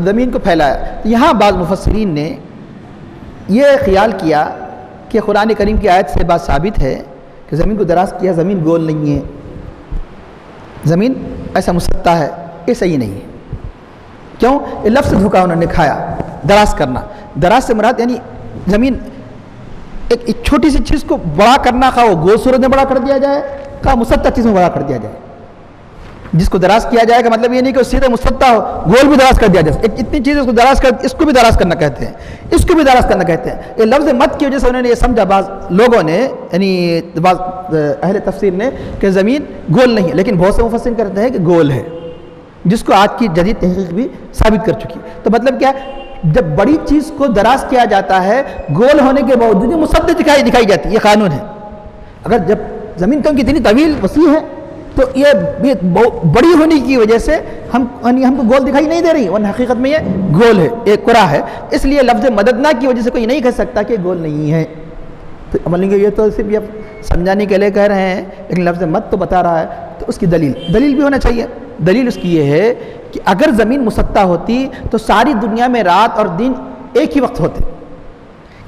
زمین کو پھیلایا۔ یہاں بعض مفسرین نے یہ خیال کیا کہ قرآن کریم کی آیت سے بات ثابت ہے کہ زمین کو دراز کیا، زمین گول نہیں ہے، زمین ایسا مسطح ہے، یہ صحیح نہیں ہے۔ کیوں؟ یہ لفظ دھوکا انہوں نے کھایا۔ دراز کرنا، دراز سے مراد یعنی زمین ایک چھوٹی سی چیز کو بڑا کرنا، خواہ وہ گول صورت میں بڑا کر دیا جائے، خواہ مسطح چیز میں بڑا کر دیا جائے۔ جس کو دراز کیا جائے گا مطلب یہ نہیں کہ سیدھے مسطح ہو، گول بھی دراز کر دیا جائے، اتنی چیز اس کو دراز کر، اس کو بھی دراز کرنا کہتے ہیں، اس کو بھی دراز کرنا کہتے ہیں۔ یہ لفظ مت کی وجہ سے انہوں نے یہ سمجھا بعض لوگوں نے، یعنی بعض اہل تفسیر نے، کہ زمین گول نہیں ہے، لیکن بہت سے مفسرین کہتے ہیں کہ گول ہے، جس کو آج کی جدید تحقیق بھی ثابت کر چکی۔ تو مطلب کیا، جب بڑی چیز کو دراز کیا جاتا ہے گول ہونے کے باوجود مسطح دکھائی جاتی ہے، یہ قانون ہے۔ اگر جب زمین کیونکہ اتنی طویل وسیع ہے تو یہ بڑی ہونے کی وجہ سے ہم کو گول دکھائی نہیں دے رہی، ورنہ حقیقت میں یہ گول ہے، ایک کرہ ہے۔ اس لیے لفظ مددنا کی وجہ سے کوئی نہیں کہہ سکتا کہ گول نہیں ہے۔ تو عمل یہ تو صرف یہ سمجھانے کے لیے کہہ رہے ہیں، لیکن لفظ مت تو بتا رہا ہے، تو اس کی دلیل بھی ہونا چاہیے۔ دلیل اس کی یہ ہے کہ اگر زمین مسطح ہوتی تو ساری دنیا میں رات اور دن ایک ہی وقت ہوتے۔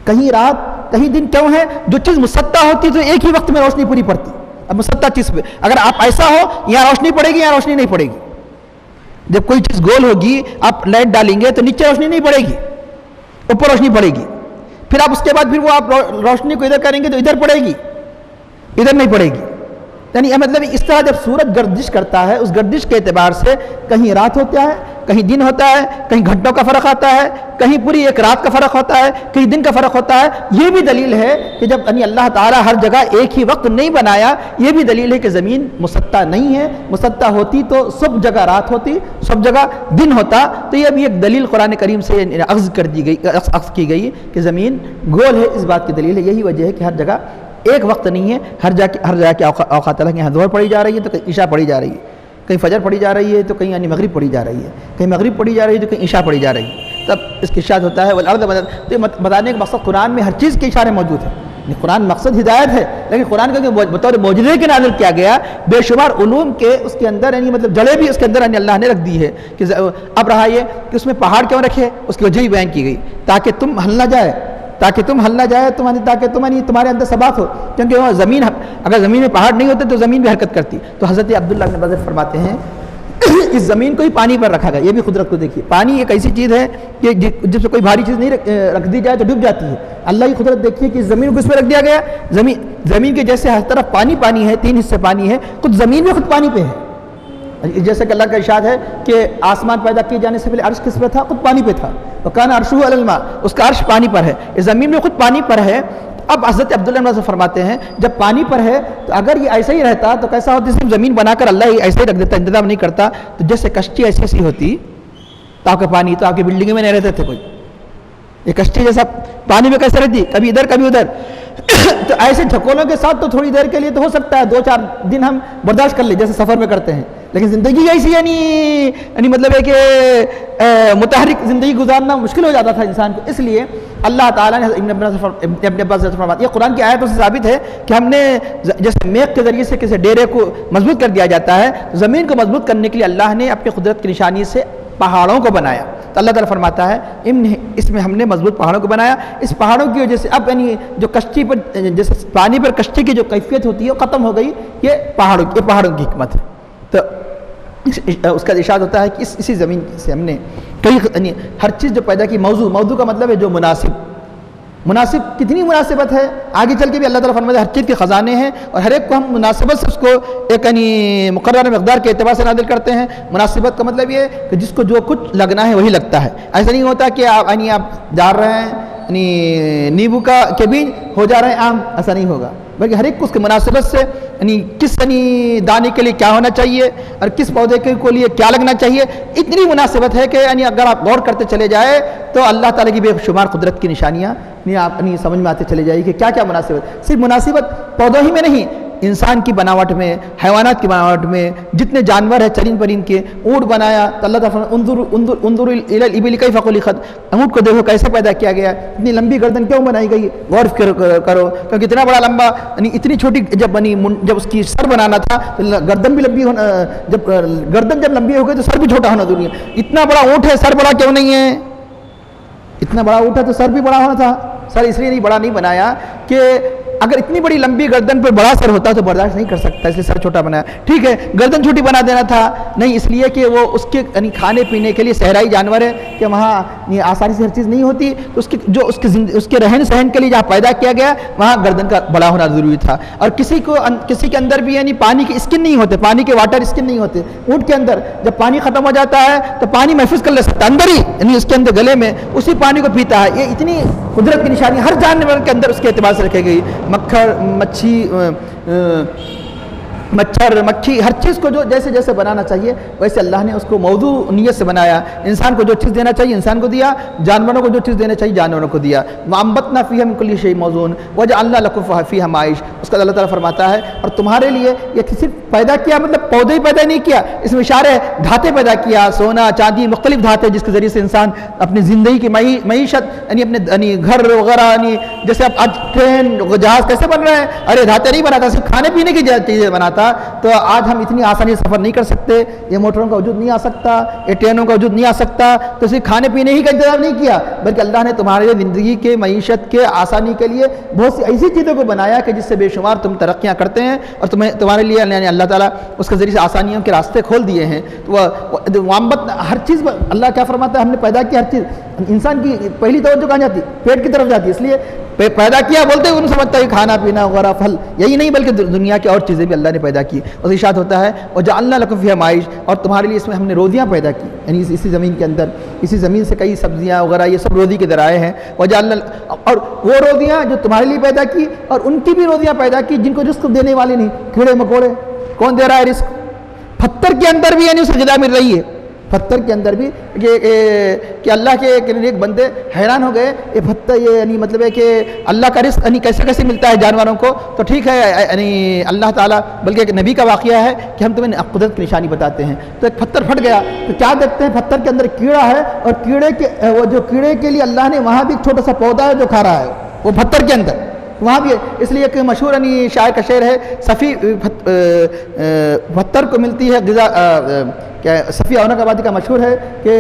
کہیں رات کہیں دن کیوں ہے؟ جو چیز مسطح ہوتی تو ایک ہی وقت میں روشنی پوری پڑتی۔ اب مسطح چیز پہ اگر آپ ایسا ہو، یہاں روشنی پڑے گی، یہاں روشنی نہیں پڑے گی۔ جب کوئی چیز گول ہوگی، آپ لائٹ ڈالیں گے تو نیچے روشنی نہیں پڑے گی، اوپر روشنی پڑے گی۔ پھر آپ اس کے بعد پھر وہ آپ روشنی کو ادھر کریں گے تو ادھر پڑے گی، ادھر نہیں پڑے گی۔ یعنی مطلب اس طرح جب سورج گردش کرتا ہے، اس گردش کے اعتبار سے کہیں رات ہوتا ہے، کہیں دن ہوتا ہے، کہیں گھنٹوں کا فرق آتا ہے، کہیں پوری ایک رات کا فرق ہوتا ہے، کہیں دن کا فرق ہوتا ہے۔ یہ بھی دلیل ہے کہ جب یعنی اللہ تعالیٰ ہر جگہ ایک ہی وقت نہیں بنایا، یہ بھی دلیل ہے کہ زمین مسطح نہیں ہے۔ مسطح ہوتی تو سب جگہ رات ہوتی، سب جگہ دن ہوتا۔ تو یہ بھی ایک دلیل قرآن کریم سے اخذ کی گئی کہ زمین گول ہے، اس بات کی دلیل ہے۔ یہی وجہ ہے کہ ہر جگہ ایک وقت نہیں ہے، ہر جگہ کے اوقات الگ ہیں۔ یہاں ظہر پڑھی جا رہی ہے تو کہیں عشاء پڑھی جا رہی ہے، کہیں فجر پڑھی جا رہی ہے تو کہیں یعنی مغرب پڑھی جا رہی ہے، کہیں مغرب پڑھی جا رہی ہے تو کہیں عشاء پڑھی جا رہی ہے۔ تب اس کی ارشاد ہوتا ہے والارض مدد، تو بتانے کا مقصد قرآن میں ہر چیز کے اشارے موجود ہیں۔ قرآن مقصد ہدایت ہے، لیکن قرآن کا بطور معجزے کے نازل کیا گیا، بے شمار علوم کے اس کے اندر یعنی مطلب جڑیں بھی اس کے اندر یعنی اللہ نے رکھ دی ہے۔ کہ اب رہا یہ کہ اس میں پہاڑ کیوں رکھے، اس کی وجہ ہی بیان کی گئی، تاکہ تم ہل نہ جائے، تاکہ تمہارے اندر ثبات ہو۔ کیونکہ وہ زمین، اگر زمین میں پہاڑ نہیں ہوتے تو زمین بھی حرکت کرتی۔ تو حضرت عبداللہ بن بزر فرماتے ہیں اس زمین کو ہی پانی پر رکھا گیا. یہ بھی قدرت کو دیکھیے. پانی ایک ایسی چیز ہے کہ جس پہ کوئی بھاری چیز نہیں رکھ دی جائے تو ڈوب جاتی ہے. اللہ کی قدرت دیکھیے کہ اس زمین کو اس پہ رکھ دیا گیا. زمین کے جیسے ہر طرف پانی پانی ہے, 3 حصے پانی ہے, خود زمین بھی خود پانی پہ ہے. جیسے کہ اللہ کا ارشاد ہے کہ آسمان پیدا کیے جانے سے پہلے عرش کس پہ تھا؟ خود پانی پہ تھا. وَكَانَ عَرْشُهُ عَلَى الْمَاءِ, اس کا عرش پانی پر ہے. اس زمین میں خود پانی پر ہے. اب حضرت عبداللہ بن عمر فرماتے ہیں جب پانی پر ہے تو اگر یہ ایسا ہی رہتا تو کیسا ہوتا؟ صرف زمین بنا کر اللہ ایسے ہی رکھ دیتا, انتظام نہیں کرتا. تو جیسے کشتی ایسی ہوتی تو آپ کا پانی تو آپ کی بلڈنگ میں نہیں رہتے تھے کوئی. یہ کشتی جیسا پانی میں کیسے رہتی؟ کبھی ادھر کبھی ادھر. تو ایسے جھکولوں کے ساتھ تو تھوڑی دیر کے لیے تو ہو سکتا ہے 2-4 دن ہم برداشت کر لیں جیسے سفر میں کرتے ہیں, لیکن زندگی ایسی یعنی مطلب ہے کہ متحرک زندگی گزارنا مشکل ہو جاتا تھا انسان کو. اس لیے اللہ تعالیٰ نے ابن عباس سے فرمایا, یہ قرآن کی آیتوں سے ثابت ہے کہ ہم نے جیسے میخ کے ذریعے سے کسی ڈیرے کو مضبوط کر دیا جاتا ہے, زمین کو مضبوط کرنے کے لیے اللہ نے اپنی قدرت کی نشانی سے پہاڑوں کو بنایا. تو اللہ تعالیٰ فرماتا ہے اس میں ہم نے مضبوط پہاڑوں کو بنایا. اس پہاڑوں کی وجہ سے اب یعنی جو کشتی پر جیسے پانی پر کشتی کی جو کیفیت ہوتی ہے وہ ختم ہو گئی. یہ پہاڑوں کی حکمت ہے. تو اس کا ارشاد ہوتا ہے کہ اسی زمین سے ہم نے کئی یعنی ہر چیز جو پیدا کی. موضوع کا مطلب ہے جو مناسب کتنی مناسبت ہے. آگے چل کے بھی اللہ تعالیٰ فرماتا ہے ہر چیز کے خزانے ہیں اور ہر ایک کو ہم مناسبت سے اس کو ایک یعنی مقررہ مقدار کے اعتبار سے نازل کرتے ہیں. مناسبت کا مطلب یہ ہے کہ جس کو جو کچھ لگنا ہے وہی لگتا ہے. ایسا نہیں ہوتا کہ آپ ڈال رہے ہیں یعنی نیبو کے بیج ہو جا رہے ہیں آم, ایسا نہیں ہوگا, بلکہ ہر ایک کو اس کے مناسبت سے یعنی کس دانے کے لیے کیا ہونا چاہیے اور کس پودے کے لیے کیا لگنا چاہیے, اتنی مناسبت ہے کہ یعنی اگر آپ غور کرتے چلے جائے تو اللہ تعالیٰ کی بے شمار قدرت کی نشانیاں آپ سمجھ میں آتے چلے جائے کہ کیا کیا مناسبت. صرف مناسبت پودوں ہی میں نہیں, انسان کی بناوٹ میں, حیوانات کی بناوٹ میں, جتنے جانور ہیں چرند پرند کے, اونٹ بنایا تو اللہ تعالیٰ انظر الی الابل کیف خلقت, اونٹ کو دیکھو کیسے پیدا کیا گیا, اتنی لمبی گردن کیوں بنائی گئی, غور کرو کیونکہ اتنا بڑا لمبا یعنی اتنی چھوٹی جب اس کی سر بنانا تھا تو گردن بھی لمبی ہونا, جب لمبی ہو گئی تو سر بھی چھوٹا ہونا ضروری ہے. اتنا بڑا اونٹ ہے سر بڑا کیوں نہیں ہے؟ اتنا بڑا اونٹ ہے تو سر بھی بڑا ہونا تھا. سر اس لیے بڑا نہیں بنایا کہ اگر اتنی بڑی لمبی گردن پہ بڑا سر ہوتا تو برداشت نہیں کر سکتا, اس لیے سر چھوٹا بنایا. ٹھیک ہے گردن چھوٹی بنا دینا تھا نہیں, اس لیے کہ وہ اس کے یعنی کھانے پینے کے لیے صحرائی جانور ہے کہ وہاں آسانی سے ہر چیز نہیں ہوتی, تو اس کے رہن سہن کے لیے جہاں پیدا کیا گیا وہاں گردن کا بڑا ہونا ضروری تھا. اور کسی کے اندر بھی یعنی پانی کی اسکن نہیں ہوتے, پانی کے واٹر اسکن نہیں ہوتے. اونٹ کے اندر جب پانی ختم ہو جاتا ہے تو پانی محفوظ کر لے سکتا ہے اندر ہی, یعنی اس کے اندر گلے میں اسی پانی کو پیتا ہے. یہ اتنی قدرت کی نشانی ہر جانور کے اندر اس کے اعتبار سے رکھی گئی. مچھر مکھی ہر چیز کو جو جیسے جیسے بنانا چاہیے ویسے اللہ نے اس کو موضوع نیت سے بنایا. انسان کو جو چیز دینا چاہیے انسان کو دیا, جانوروں کو جو چیز دینا چاہیے جانوروں کو دیا. وَأَنبَتْنَا فِيهَا مِن كُلِّ شَيْءٍ مَوْزُونٍ وَجَعَلْنَا لَكُمْ فِيهَا مَعِيشَةً. اس کا اللہ تعالیٰ فرماتا ہے اور تمہارے لیے یہ صرف پیدا کیا مطلب پودے ہی پیدا نہیں کیا, اس میں اشارہ ہے دھاتیں پیدا کیا, سونا چاندی مختلف دھاتیں جس کے ذریعے سے انسان اپنی زندگی کی معیشت یعنی اپنے گھر وغیرہ یعنی جیسے اب آج ٹرین جہاز کیسے بن رہے ہیں, ارے دھاتیں نہیں بناتا صرف کھانے پینے کی چیزیں بناتا. تو آج ہم اتنی آسانی سے سفر نہیں کر سکتے, یہ موٹروں کا وجود نہیں آ سکتا, یہ ٹرینوں کا وجود نہیں آ سکتا, تو صرف کھانے پینے ہی کا انتظام نہیں کیا بلکہ اللہ نے تمہارے زندگی کے معیشت کے آسانی کے لیے بہت سی ایسی چیزوں کو بنایا کہ جس سے بے شمار تم ترقیاں کرتے ہیں اور تمہارے لیے یعنی اللہ تعالیٰ اس کے ذریعے سے آسانیوں کے راستے کھول دیے ہیں. تو وامبت ہر چیز اللہ کیا فرماتا ہے ہم نے پیدا کیا ہر چیز. انسان کی پہلی توجہ کہاں جاتی, پیٹ کی طرف جاتی, اس لیے پیدا کیا بولتے ہیں انہوں سمجھتا ہے کھانا پینا وغیرہ پھل, یہی نہیں بلکہ دنیا کی اور چیزیں بھی اللہ نے پیدا کی. اور ارشاد ہوتا ہے وَجَعَلْنَا لَكُمْ فِيهَا مَعِيشَةً, اور تمہارے لیے اس میں ہم نے روزیاں پیدا کی, یعنی اسی زمین کے اندر اسی زمین سے کئی سبزیاں وغیرہ یہ سب روزی کے ذرائع ہیں. وَجَعَلْنَا, اور وہ روزیاں جو تمہارے لیے پیدا کی اور ان کی بھی روزیاں پیدا کی جن کو رزق دینے والے نہیں, کیڑے مکوڑے. کون دے رہا ہے رزق؟ پتھر کے اندر بھی یعنی اسے غذا مل رہی ہے, پتھر کے اندر بھی کہ اللہ کے ایک بندے حیران ہو گئے یہ پتھر یہ یعنی مطلب ہے کہ اللہ کا رزق یعنی کیسے ملتا ہے جانوروں کو. تو ٹھیک ہے یعنی اللہ تعالیٰ بلکہ ایک نبی کا واقعہ ہے کہ ہم تمہیں قدرت کی نشانی بتاتے ہیں. تو ایک پتھر پھٹ گیا تو کیا دیکھتے ہیں پتھر کے اندر کیڑا ہے, اور کیڑے کے لیے اللہ نے وہاں بھی ایک چھوٹا سا پودا ہے جو کھا رہا ہے وہ پتھر کے اندر وہاں بھی ہے. اس لیے ایک مشہور شاعر کا شعر ہے, صفی پتھر کو ملتی ہے غذا کہ صفیہ اورنگ کا مشہور ہے کہ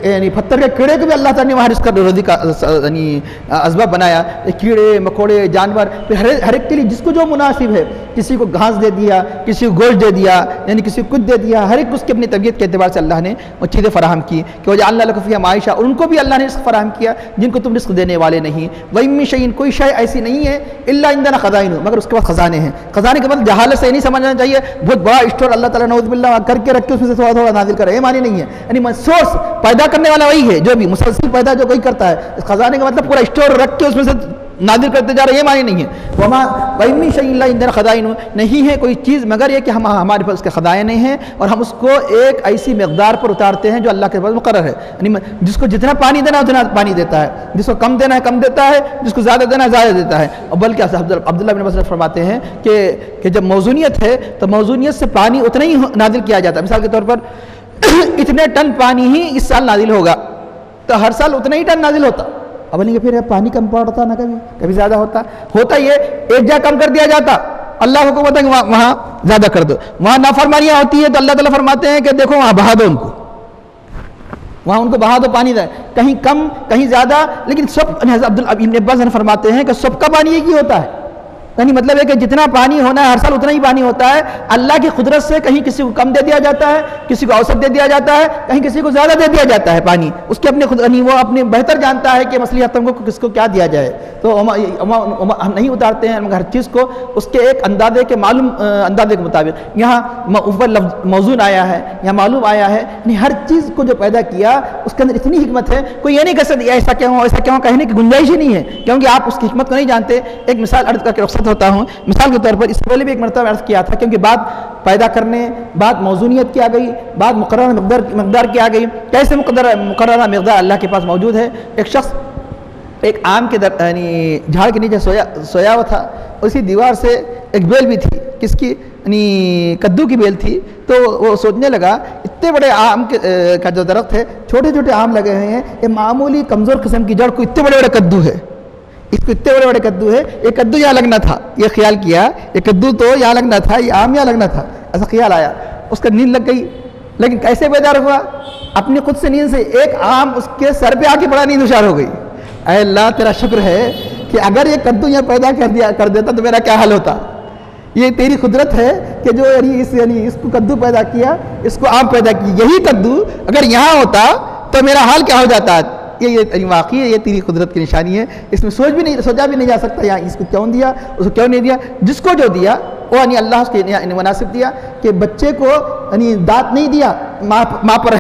یعنی پتھر کے کیڑے کو بھی اللہ تعالیٰ نے وہاں رزق کا روزی کا یعنی اسباب بنایا. کیڑے مکوڑے جانور ہر ایک کے لیے جس کو جو مناسب ہے, کسی کو گھاس دے دیا, کسی کو گوشت دے دیا, یعنی کسی کو کچھ دے دیا, ہر ایک اس کی اپنی طبیعت کے اعتبار سے اللہ نے وہ چیزیں فراہم کی کہ وجعلنا لکم فیہا معیشہ, اور ان کو بھی اللہ نے رزق فراہم کیا جن کو تم رزق دینے والے نہیں. وَإِن مِّن شَيْءٍ, کوئی شے ایسی نہیں ہے الا عندنا خزائن, مگر اس کے پاس خزانے ہیں. خزانے کے مطلب جہالت سے نہیں سمجھنا چاہیے بہت بڑا اسٹور اللہ تعالیٰ نعوذ باللہ کر کے رکھ کے اس میں سے تھوڑا تھوڑا نازل کرے, یہ معنی نہیں ہے. یعنی سورس پیدا کرنے والا وہی ہے, جو بھی مسلسل پیدا جو کوئی کرتا ہے. خزانے کا مطلب پورا اسٹور رکھ کے اس میں سے نازل کرتے جا رہے, یہ معنی نہیں ہے. وَإِن مِّن شَيْءٍ إِلَّا عِندَنَا خَزَائِنُهُ, نہیں ہے کوئی چیز مگر یہ کہ ہمارے پاس اس کے خزائن ہیں, اور ہم اس کو ایک ایسی مقدار پر اتارتے ہیں جو اللہ کے پاس مقرر ہے. یعنی جس کو جتنا پانی دینا ہے اتنا پانی دیتا ہے, جس کو کم دینا ہے کم دیتا ہے, جس کو زیادہ دینا ہے زیادہ دیتا ہے. اور بلکہ عبداللہ بن مسعود فرماتے ہیں کہ جب موزونیت ہے تو موزونیت سے پانی اتنا ہی نازل کیا جاتا ہے. مثال کے طور پر اتنے ٹن پانی ہی اس سال نازل ہوگا, تو ہر سال اتنا ہی ٹن نازل ہوتا. اب بولیں گے پھر پانی کم پڑتا نہ کبھی زیادہ ہوتا یہ ایک جگہ کم کر دیا جاتا, اللہ کو بتا کہ وہاں زیادہ کر دو. وہاں نافرمانیاں ہوتی ہے تو اللہ تعالیٰ فرماتے ہیں کہ دیکھو وہاں بہا دو ان کو, وہاں ان کو بہا دو پانی دے, کہیں کم کہیں زیادہ. لیکن سب ابن عباس فرماتے ہیں کہ سب کا پانی ایک ہی ہوتا ہے. یعنی مطلب ہے کہ جتنا پانی ہونا ہے ہر سال اتنا ہی پانی ہوتا ہے. اللہ کی قدرت سے کہیں کسی کو کم دے دیا جاتا ہے, کسی کو اوسط دے دیا جاتا ہے, کہیں کسی کو زیادہ دے دیا جاتا ہے پانی. اس کے اپنے یعنی وہ اپنے بہتر جانتا ہے کہ مصلحت کو کس کو کیا دیا جائے. تو ہم نہیں اتارتے ہیں مگر ہر چیز کو اس کے ایک اندازے کے معلوم اندازے کے مطابق. یہاں اوپر لفظ موزون آیا ہے, یہاں معلوم آیا ہے. یعنی ہر چیز کو جو پیدا کیا اس کے اندر اتنی حکمت ہے, کوئی یہ نہیں کہہ سکتا ایسا کیوں ایسا کیوں, کہنے کی گنجائش ہی نہیں ہے, کیونکہ آپ اس کی حکمت کو نہیں جانتے. ایک مثال عرض کر کے رخصت ہوتا ہوں. مثال کے طور پر اس سے پہلے بھی ایک مرتبہ عرض کیا تھا, کیونکہ بات پیدا کرنے, بات موزونیت کی آ گئی, بات مقررہ مقدار کی آ گئی. کیسے مقررہ مقدار اللہ کے پاس موجود ہے. ایک شخص ایک آم کے یعنی جھاڑ کے نیچے سویا ہوا تھا. اسی دیوار سے ایک بیل بھی تھی, کس کی, یعنی کدو کی بیل تھی. تو وہ سوچنے لگا اتنے بڑے آم کا جو درخت ہے, چھوٹے چھوٹے آم لگے ہوئے ہیں, یہ معمولی کمزور قسم کی جڑ کو اتنے بڑے بڑے کدو ہے, اس کو اتنے بڑے بڑے کدو ہے, یہ کدو یہاں لگنا تھا. یہ خیال کیا یہ کدو تو یہاں لگنا تھا, یہ آم یہاں لگنا تھا. ایسا خیال آیا, اس کا نیند لگ گئی. لیکن کیسے بیدار ہوا, اپنی خود سے نیند سے ایک آم اس کے سر پہ آ کے بڑا نیند ہوشیار ہو گئی. اے اللہ تیرا شکر ہے کہ اگر یہ کدو یہاں پیدا کر دیتا تو میرا کیا حال ہوتا. یہ تیری قدرت ہے کہ جو یعنی اس کو کدو پیدا کیا, اس کو آم پیدا کی. یہی کدو اگر یہاں ہوتا تو میرا حال کیا ہو جاتا. یہ واقعی ہے, یہ تیری قدرت کی نشانی ہے. اس میں سوچا بھی نہیں جا سکتا یہاں اس کو کیوں دیا, اس کو کیوں نہیں دیا. جس کو جو دیا وہ یعنی اللہ اس کے مناسب دیا. کہ بچے کو یعنی دانت نہیں دیا, ماں پر